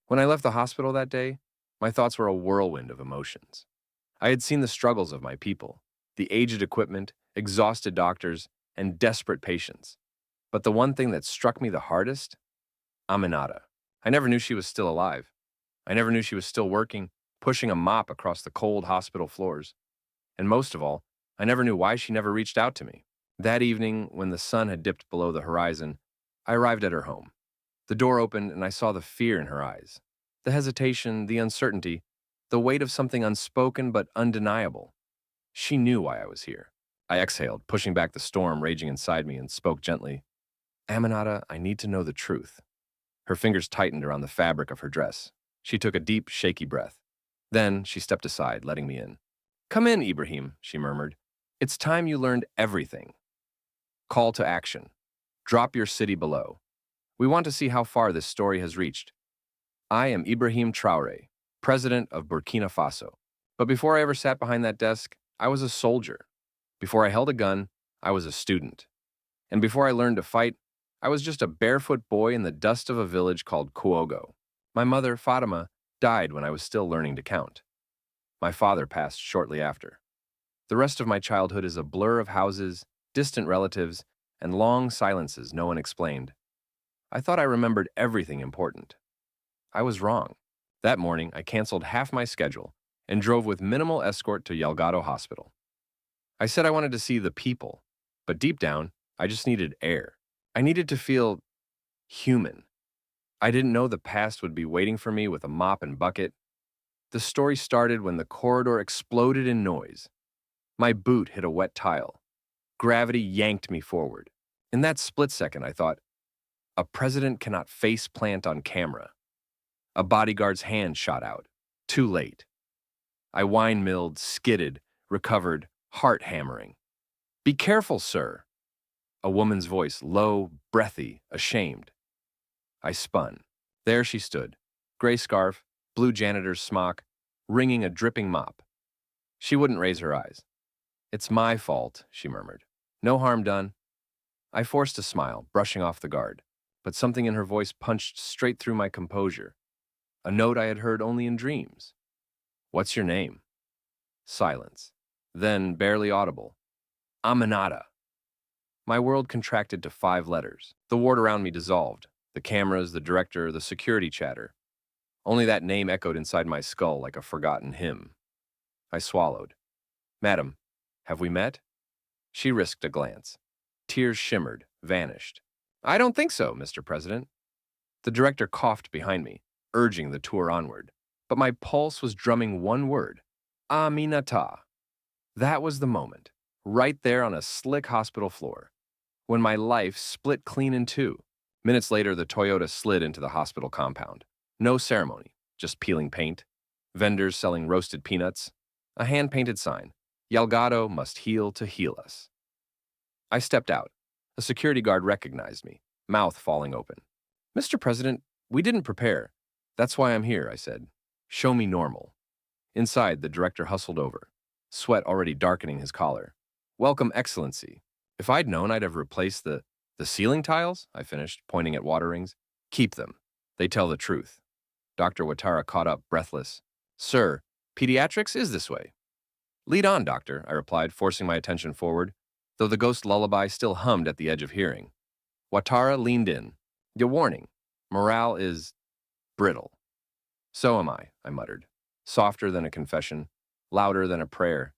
When I left the hospital that day, my thoughts were a whirlwind of emotions. I had seen the struggles of my people, the aged equipment, exhausted doctors, and desperate patients. But the one thing that struck me the hardest? Aminata. I never knew she was still alive. I never knew she was still working, pushing a mop across the cold hospital floors. And most of all, I never knew why she never reached out to me. That evening, when the sun had dipped below the horizon, I arrived at her home. The door opened and I saw the fear in her eyes. The hesitation, the uncertainty, the weight of something unspoken but undeniable. She knew why I was here. I exhaled, pushing back the storm raging inside me, and spoke gently. Aminata, I need to know the truth. Her fingers tightened around the fabric of her dress. She took a deep, shaky breath. Then she stepped aside, letting me in. Come in, Ibrahim, she murmured. It's time you learned everything. Call to action. Drop your city below. We want to see how far this story has reached. I am Ibrahim Traoré, President of Burkina Faso. But before I ever sat behind that desk, I was a soldier. Before I held a gun, I was a student. And before I learned to fight, I was just a barefoot boy in the dust of a village called Kuogo. My mother, Fatima, died when I was still learning to count. My father passed shortly after. The rest of my childhood is a blur of houses, distant relatives, and long silences no one explained. I thought I remembered everything important. I was wrong. That morning, I canceled half my schedule and drove with minimal escort to Yelgado Hospital. I said I wanted to see the people, but deep down, I just needed air. I needed to feel human. I didn't know the past would be waiting for me with a mop and bucket. The story started when the corridor exploded in noise. My boot hit a wet tile. Gravity yanked me forward. In that split second, I thought, a president cannot face plant on camera. A bodyguard's hand shot out. Too late. I wine-milled, skidded, recovered, heart hammering. Be careful, sir. A woman's voice, low, breathy, ashamed. I spun. There she stood, gray scarf, blue janitor's smock, wringing a dripping mop. She wouldn't raise her eyes. It's my fault, she murmured. No harm done. I forced a smile, brushing off the guard, but something in her voice punched straight through my composure. A note I had heard only in dreams. What's your name? Silence. Then, barely audible. Aminata. My world contracted to 5 letters. The ward around me dissolved. The cameras, the director, the security chatter. Only that name echoed inside my skull like a forgotten hymn. I swallowed. Madam, have we met? She risked a glance. Tears shimmered, vanished. I don't think so, Mr. President. The director coughed behind me, urging the tour onward. But my pulse was drumming one word. Aminata. That was the moment, right there on a slick hospital floor, when my life split clean in two. Minutes later, the Toyota slid into the hospital compound. No ceremony, just peeling paint, vendors selling roasted peanuts, a hand-painted sign, Yelgado must heal to heal us. I stepped out. A security guard recognized me, mouth falling open. Mr. President, we didn't prepare. That's why I'm here, I said. Show me normal. Inside, the director hustled over, sweat already darkening his collar. Welcome, Excellency. If I'd known, I'd have replaced the ceiling tiles, I finished, pointing at water rings. Keep them. They tell the truth. Dr. Ouattara caught up, breathless. Sir, pediatrics is this way. Lead on, doctor, I replied, forcing my attention forward, though the ghost lullaby still hummed at the edge of hearing. Ouattara leaned in. Your warning. Morale is brittle. So am I muttered, softer than a confession, louder than a prayer.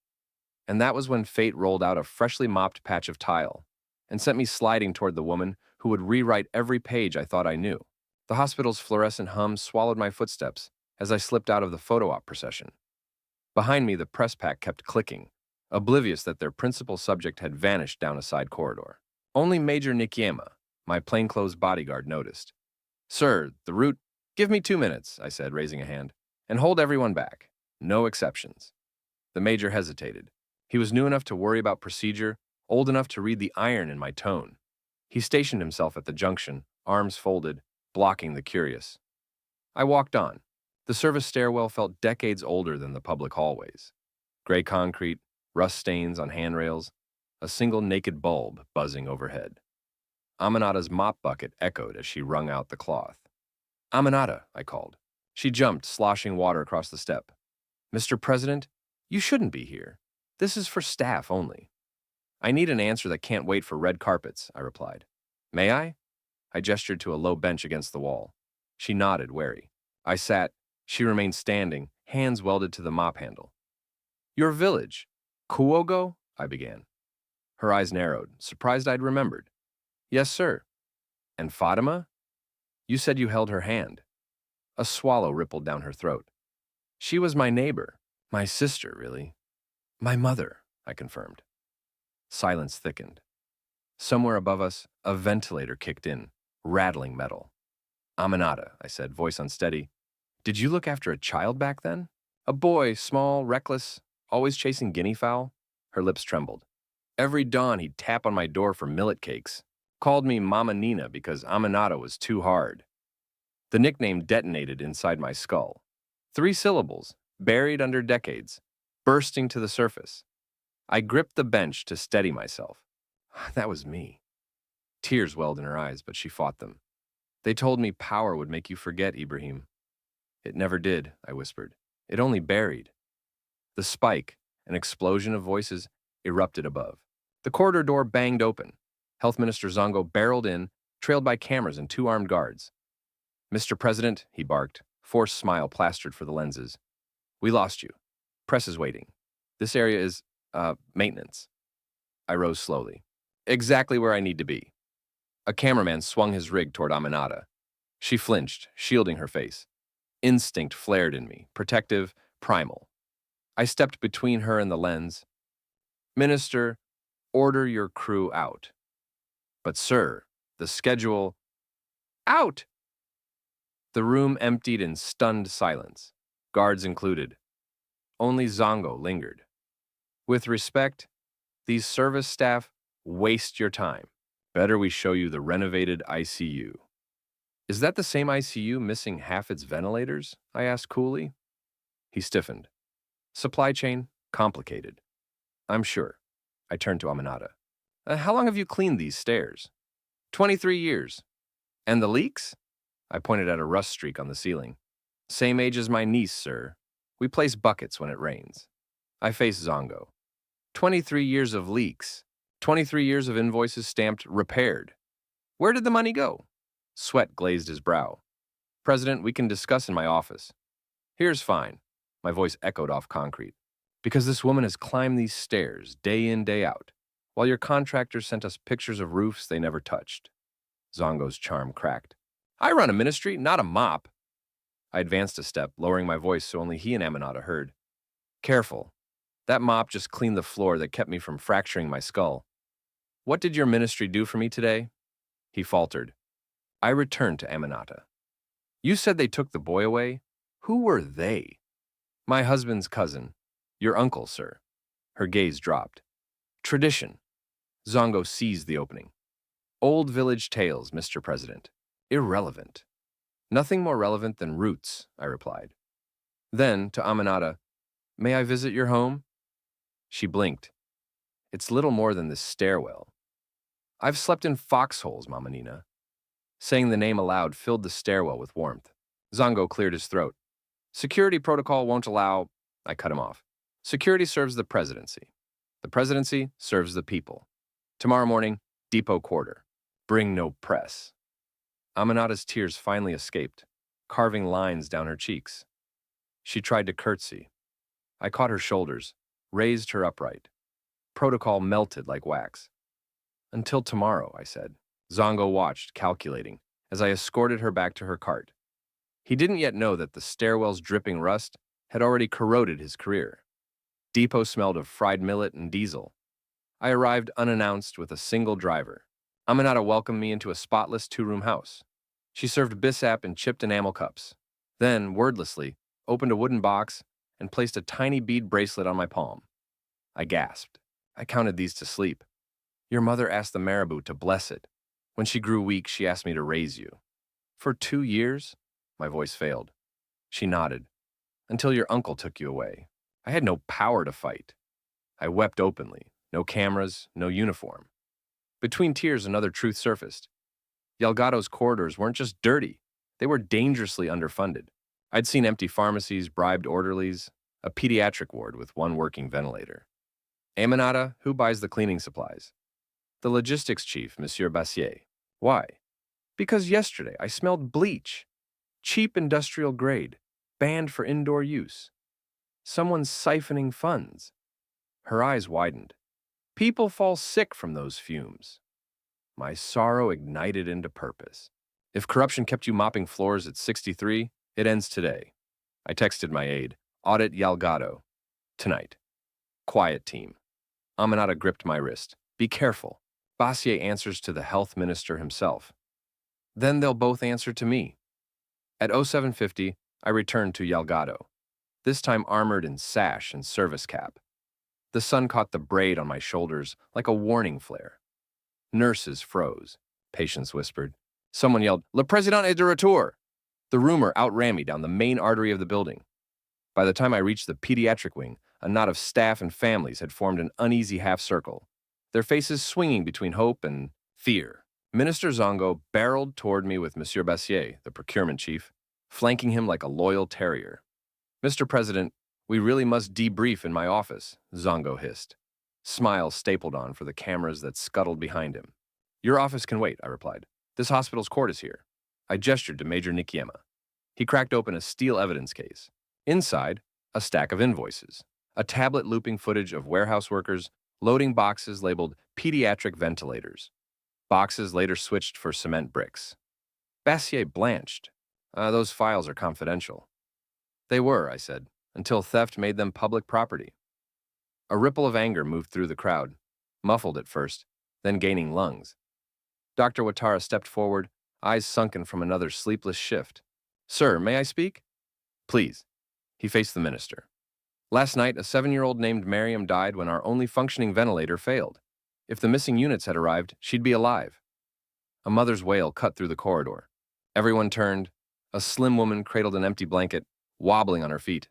And that was when fate rolled out a freshly mopped patch of tile and sent me sliding toward the woman who would rewrite every page I thought I knew. The hospital's fluorescent hum swallowed my footsteps as I slipped out of the photo op procession. Behind me, the press pack kept clicking, oblivious that their principal subject had vanished down a side corridor. Only Major Nikiema, my plainclothes bodyguard, noticed. Sir, the route— Give me 2 minutes, I said, raising a hand, and hold everyone back. No exceptions. The major hesitated. He was new enough to worry about procedure, old enough to read the iron in my tone. He stationed himself at the junction, arms folded, blocking the curious. I walked on. The service stairwell felt decades older than the public hallways. Gray concrete, rust stains on handrails, a single naked bulb buzzing overhead. Aminata's mop bucket echoed as she wrung out the cloth. Aminata, I called. She jumped, sloshing water across the step. Mr. President, you shouldn't be here. This is for staff only. I need an answer that can't wait for red carpets, I replied. May I? I gestured to a low bench against the wall. She nodded, wary. I sat. She remained standing, hands welded to the mop handle. Your village. Kuogo? I began. Her eyes narrowed, surprised I'd remembered. Yes, sir. And Fatima? You said you held her hand. A swallow rippled down her throat. She was my neighbor. My sister, really. My mother, I confirmed. Silence thickened. Somewhere above us, a ventilator kicked in, rattling metal. Aminata, I said, voice unsteady. Did you look after a child back then? A boy, small, reckless, always chasing guinea fowl? Her lips trembled. Every dawn he'd tap on my door for millet cakes. Called me Mama Nina because Aminata was too hard. The nickname detonated inside my skull. 3 syllables, buried under decades, bursting to the surface. I gripped the bench to steady myself. That was me. Tears welled in her eyes, but she fought them. They told me power would make you forget, Ibrahim. It never did, I whispered. It only buried. The spike, an explosion of voices, erupted above. The corridor door banged open. Health Minister Zongo barreled in, trailed by cameras and 2 armed guards. Mr. President, he barked, forced smile plastered for the lenses. We lost you. Press is waiting. This area is, maintenance. I rose slowly. Exactly where I need to be. A cameraman swung his rig toward Aminata. She flinched, shielding her face. Instinct flared in me, protective, primal. I stepped between her and the lens. Minister, order your crew out. But sir, the schedule... Out! The room emptied in stunned silence, guards included. Only Zongo lingered. With respect, these service staff waste your time. Better we show you the renovated ICU. Is that the same ICU missing half its ventilators? I asked coolly. He stiffened. Supply chain, complicated. I'm sure. I turned to Aminata. How long have you cleaned these stairs? 23 years. And the leaks? I pointed at a rust streak on the ceiling. Same age as my niece, sir. We place buckets when it rains. I faced Zongo. 23 years of leaks. 23 years of invoices stamped repaired. Where did the money go? Sweat glazed his brow. President, we can discuss in my office. Here's fine. My voice echoed off concrete. Because this woman has climbed these stairs day in, day out, while your contractors sent us pictures of roofs they never touched. Zongo's charm cracked. I run a ministry, not a mop. I advanced a step, lowering my voice so only he and Aminata heard. Careful. That mop just cleaned the floor that kept me from fracturing my skull. What did your ministry do for me today? He faltered. I returned to Aminata. You said they took the boy away? Who were they? My husband's cousin. Your uncle, sir. Her gaze dropped. Tradition. Zongo seized the opening. Old village tales, Mr. President. Irrelevant. Nothing more relevant than roots, I replied. Then, to Aminata, may I visit your home? She blinked. It's little more than this stairwell. I've slept in foxholes, Mama Nina. Saying the name aloud filled the stairwell with warmth. Zongo cleared his throat. Security protocol won't allow... I cut him off. Security serves the presidency. The presidency serves the people. Tomorrow morning, depot quarter. Bring no press. Aminata's tears finally escaped, carving lines down her cheeks. She tried to curtsy. I caught her shoulders, raised her upright. Protocol melted like wax. Until tomorrow, I said. Zongo watched, calculating, as I escorted her back to her cart. He didn't yet know that the stairwell's dripping rust had already corroded his career. Depot smelled of fried millet and diesel. I arrived unannounced with a single driver. Aminata welcomed me into a spotless 2-room house. She served bissap in chipped enamel cups. Then, wordlessly, opened a wooden box and placed a tiny bead bracelet on my palm. I gasped. I counted these to sleep. Your mother asked the marabou to bless it. When she grew weak, she asked me to raise you. For 2 years? My voice failed. She nodded. Until your uncle took you away. I had no power to fight. I wept openly. No cameras, no uniform. Between tears, another truth surfaced. Delgado's corridors weren't just dirty. They were dangerously underfunded. I'd seen empty pharmacies, bribed orderlies, a pediatric ward with one working ventilator. Aminata, who buys the cleaning supplies? The logistics chief, Monsieur Bassier. Why? Because yesterday I smelled bleach, cheap industrial grade, banned for indoor use. Someone's siphoning funds. Her eyes widened. People fall sick from those fumes. My sorrow ignited into purpose. If corruption kept you mopping floors at 63, it ends today. I texted my aide, Audit Yalgado. Tonight. Quiet team. Aminata gripped my wrist. Be careful. Bassier answers to the health minister himself. Then they'll both answer to me. At 0750, I returned to Yalgado, this time armored in sash and service cap. The sun caught the braid on my shoulders like a warning flare. Nurses froze. Patients whispered. Someone yelled, Le Président est de retour! The rumor outran me down the main artery of the building. By the time I reached the pediatric wing, a knot of staff and families had formed an uneasy half-circle, their faces swinging between hope and fear. Minister Zongo barreled toward me with Monsieur Bassier, the procurement chief, flanking him like a loyal terrier. Mr. President, we really must debrief in my office, Zongo hissed, smile stapled on for the cameras that scuttled behind him. Your office can wait, I replied. This hospital's court is here. I gestured to Major Nikiema. He cracked open a steel evidence case. Inside, a stack of invoices, a tablet looping footage of warehouse workers loading boxes labeled pediatric ventilators. Boxes later switched for cement bricks. Bassier blanched. Those files are confidential. They were, I said, until theft made them public property. A ripple of anger moved through the crowd, muffled at first, then gaining lungs. Dr. Ouattara stepped forward, eyes sunken from another sleepless shift. Sir, may I speak? Please. He faced the minister. Last night, a 7-year-old named Miriam died when our only functioning ventilator failed. If the missing units had arrived, she'd be alive. A mother's wail cut through the corridor. Everyone turned. A slim woman cradled an empty blanket, wobbling on her feet.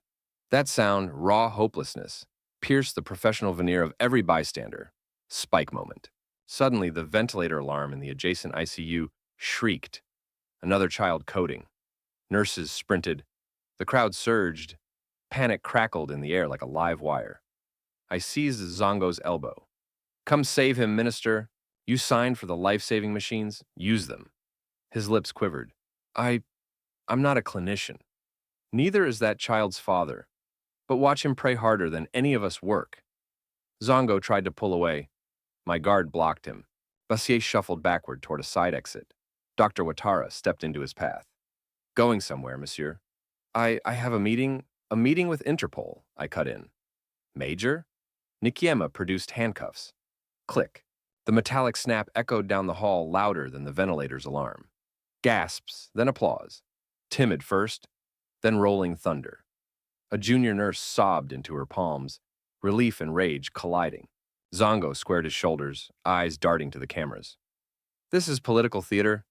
That sound, raw hopelessness, pierced the professional veneer of every bystander. Spike moment. Suddenly, the ventilator alarm in the adjacent ICU shrieked. Another child coding. Nurses sprinted. The crowd surged. Panic crackled in the air like a live wire. I seized Zongo's elbow. Come save him, minister. You signed for the life-saving machines. Use them. His lips quivered. I'm not a clinician. Neither is that child's father. But watch him pray harder than any of us work. Zongo tried to pull away. My guard blocked him. Bassier shuffled backward toward a side exit. Dr. Ouattara stepped into his path. Going somewhere, monsieur. I have a meeting with Interpol, I cut in. Major? Nikiema produced handcuffs. Click. The metallic snap echoed down the hall louder than the ventilator's alarm. Gasps, then applause. Timid first, then rolling thunder. A junior nurse sobbed into her palms, relief and rage colliding. Zongo squared his shoulders, eyes darting to the cameras. This is political theater.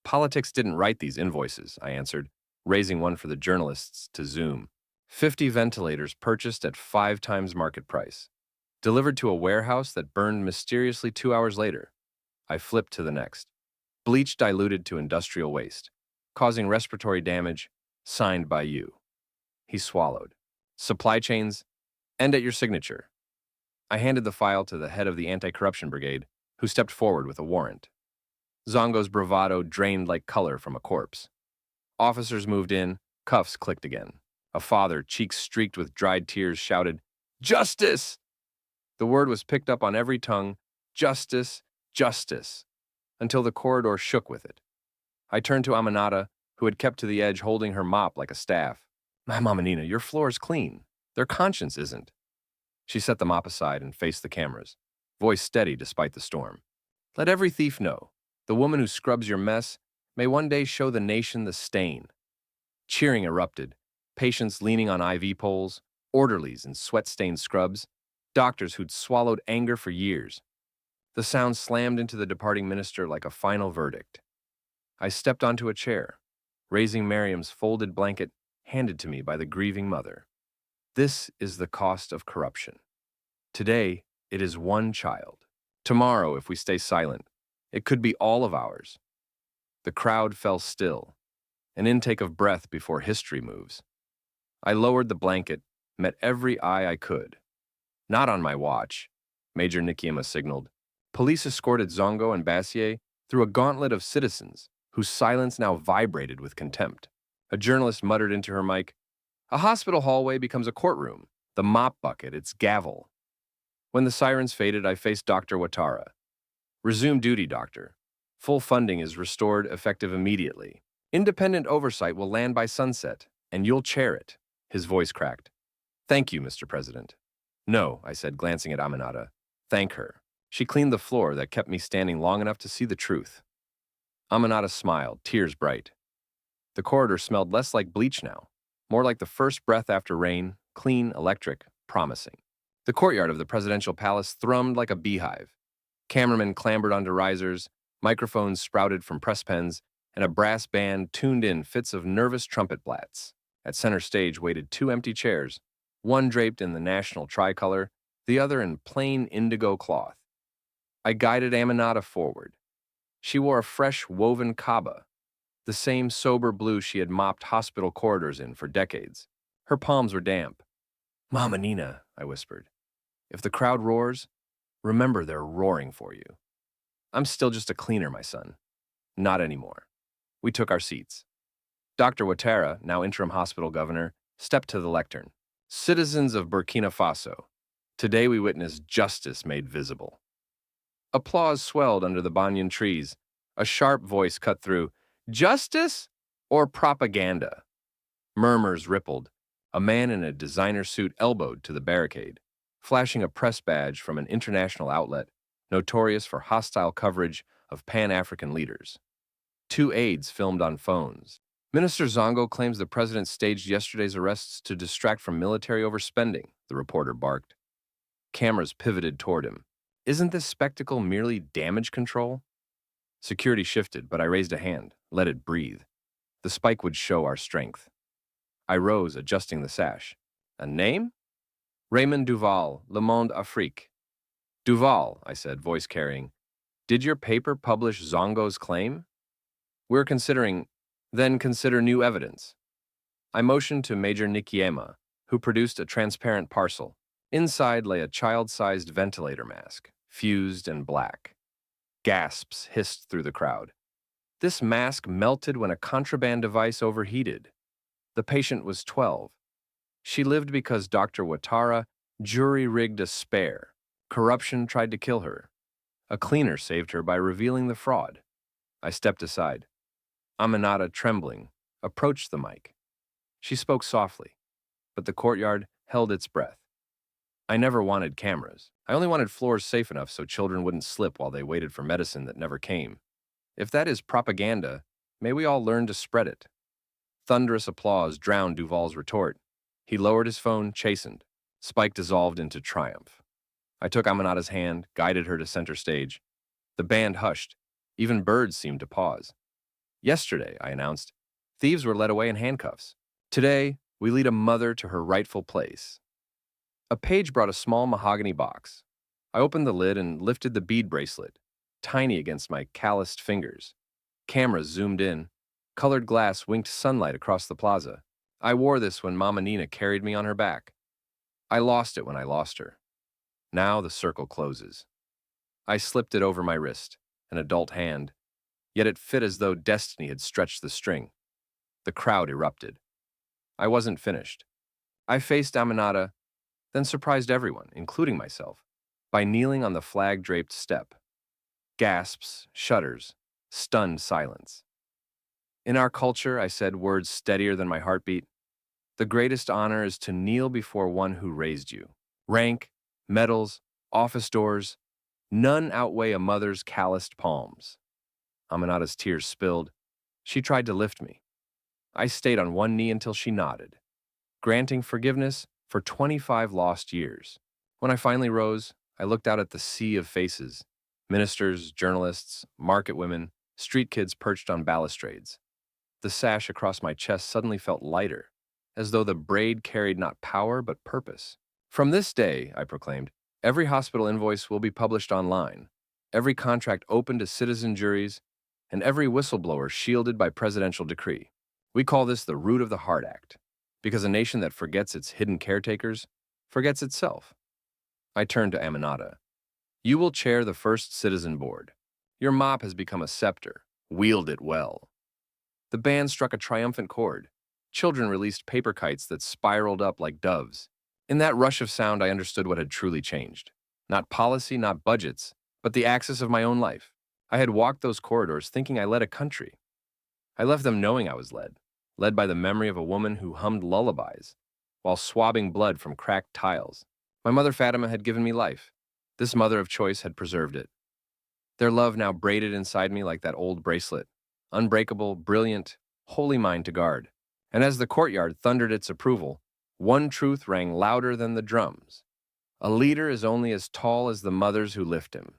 Politics didn't write these invoices, I answered, raising one for the journalists to zoom. 50 ventilators purchased at 5 times market price. Delivered to a warehouse that burned mysteriously 2 hours later. I flipped to the next. Bleach diluted to industrial waste, causing respiratory damage, signed by you. He swallowed. Supply chains, and at your signature. I handed the file to the head of the anti-corruption brigade, who stepped forward with a warrant. Zongo's bravado drained like color from a corpse. Officers moved in, cuffs clicked again. A father, cheeks streaked with dried tears, shouted, Justice! The word was picked up on every tongue, justice, justice, until the corridor shook with it. I turned to Aminata, who had kept to the edge holding her mop like a staff. Mamma Nina, your floor's clean. Their conscience isn't. She set the mop aside and faced the cameras, voice steady despite the storm. Let every thief know, the woman who scrubs your mess may one day show the nation the stain. Cheering erupted, patients leaning on IV poles, orderlies in sweat-stained scrubs, doctors who'd swallowed anger for years. The sound slammed into the departing minister like a final verdict. I stepped onto a chair, raising Miriam's folded blanket handed to me by the grieving mother. This is the cost of corruption. Today, it is one child. Tomorrow, if we stay silent, it could be all of ours. The crowd fell still, an intake of breath before history moves. I lowered the blanket, met every eye I could. Not on my watch, Major Nikiema signaled. Police escorted Zongo and Bassier through a gauntlet of citizens whose silence now vibrated with contempt. A journalist muttered into her mic, "A hospital hallway becomes a courtroom. The mop bucket, its gavel." When the sirens faded, I faced Dr. Ouattara. "Resume duty, doctor. Full funding is restored effective immediately. Independent oversight will land by sunset, and you'll chair it." His voice cracked. "Thank you, Mr. President." "No," I said, glancing at Aminata. "Thank her. She cleaned the floor that kept me standing long enough to see the truth." Aminata smiled, tears bright. The corridor smelled less like bleach now, more like the first breath after rain, clean, electric, promising. The courtyard of the presidential palace thrummed like a beehive. Cameramen clambered onto risers, microphones sprouted from press pens, and a brass band tuned in fits of nervous trumpet blats. At center stage waited two empty chairs, one draped in the national tricolor, the other in plain indigo cloth. I guided Aminata forward. She wore a fresh woven kaba, the same sober blue she had mopped hospital corridors in for decades. Her palms were damp. "Mama Nina," I whispered, "if the crowd roars, remember they're roaring for you. I'm still just a cleaner, my son." "Not anymore." We took our seats. Dr. Ouattara, now interim hospital governor, stepped to the lectern. "Citizens of Burkina Faso, today we witness justice made visible." Applause swelled under the banyan trees. A sharp voice cut through. "Justice or propaganda?" Murmurs rippled. A man in a designer suit elbowed to the barricade, flashing a press badge from an international outlet notorious for hostile coverage of Pan-African leaders. Two aides filmed on phones. "Minister Zongo claims the president staged yesterday's arrests to distract from military overspending," the reporter barked. Cameras pivoted toward him. "Isn't this spectacle merely damage control?" Security shifted, but I raised a hand, let it breathe. The spike would show our strength. I rose, adjusting the sash. "A name?" "Raymond Duval, Le Monde Afrique." "Duval," I said, voice carrying. "Did your paper publish Zongo's claim?" "We're considering." "Then consider new evidence." I motioned to Major Nikiema, who produced a transparent parcel. Inside lay a child-sized ventilator mask, fused and black. Gasps hissed through the crowd. This mask melted when a contraband device overheated. The patient was 12. She lived because Dr. Ouattara jury-rigged a spare. Corruption tried to kill her. A cleaner saved her by revealing the fraud. I stepped aside. Aminata, trembling, approached the mic. She spoke softly, but the courtyard held its breath. "I never wanted cameras. I only wanted floors safe enough so children wouldn't slip while they waited for medicine that never came. If that is propaganda, may we all learn to spread it." Thunderous applause drowned Duval's retort. He lowered his phone, chastened. Spike dissolved into triumph. I took Aminata's hand, guided her to center stage. The band hushed. Even birds seemed to pause. "Yesterday," I announced, "thieves were led away in handcuffs. Today, we lead a mother to her rightful place." A page brought a small mahogany box. I opened the lid and lifted the bead bracelet, tiny against my calloused fingers. Cameras zoomed in. Colored glass winked sunlight across the plaza. I wore this when Mama Nina carried me on her back. I lost it when I lost her. Now the circle closes. I slipped it over my wrist, an adult hand, yet it fit as though destiny had stretched the string. The crowd erupted. I wasn't finished. I faced Aminata, then surprised everyone, including myself, by kneeling on the flag-draped step. Gasps, shudders, stunned silence. "In our culture," I said, words steadier than my heartbeat, "the greatest honor is to kneel before one who raised you. Rank, medals, office doors, none outweigh a mother's calloused palms." Aminata's tears spilled. She tried to lift me. I stayed on one knee until she nodded, granting forgiveness for 25 lost years. When I finally rose, I looked out at the sea of faces: ministers, journalists, market women, street kids perched on balustrades. The sash across my chest suddenly felt lighter, as though the braid carried not power but purpose. "From this day," I proclaimed, "every hospital invoice will be published online, every contract open to citizen juries, and every whistleblower shielded by presidential decree. We call this the root of the heart act, because a nation that forgets its hidden caretakers forgets itself. I turned to Aminata. You will chair the first citizen board. Your mop has become a scepter. Wield it well. The band struck a triumphant chord. Children released paper kites that spiraled up like doves. In that rush of sound, I understood what had truly changed. Not policy, not budgets, but the axis of my own life. I had walked those corridors thinking I led a country. I left them knowing I was led by the memory of a woman who hummed lullabies while swabbing blood from cracked tiles. My mother Fatima had given me life. This mother of choice had preserved it. Their love now braided inside me like that old bracelet, unbreakable, brilliant, wholly mine to guard. And as the courtyard thundered its approval, one truth rang louder than the drums. A leader is only as tall as the mothers who lift him.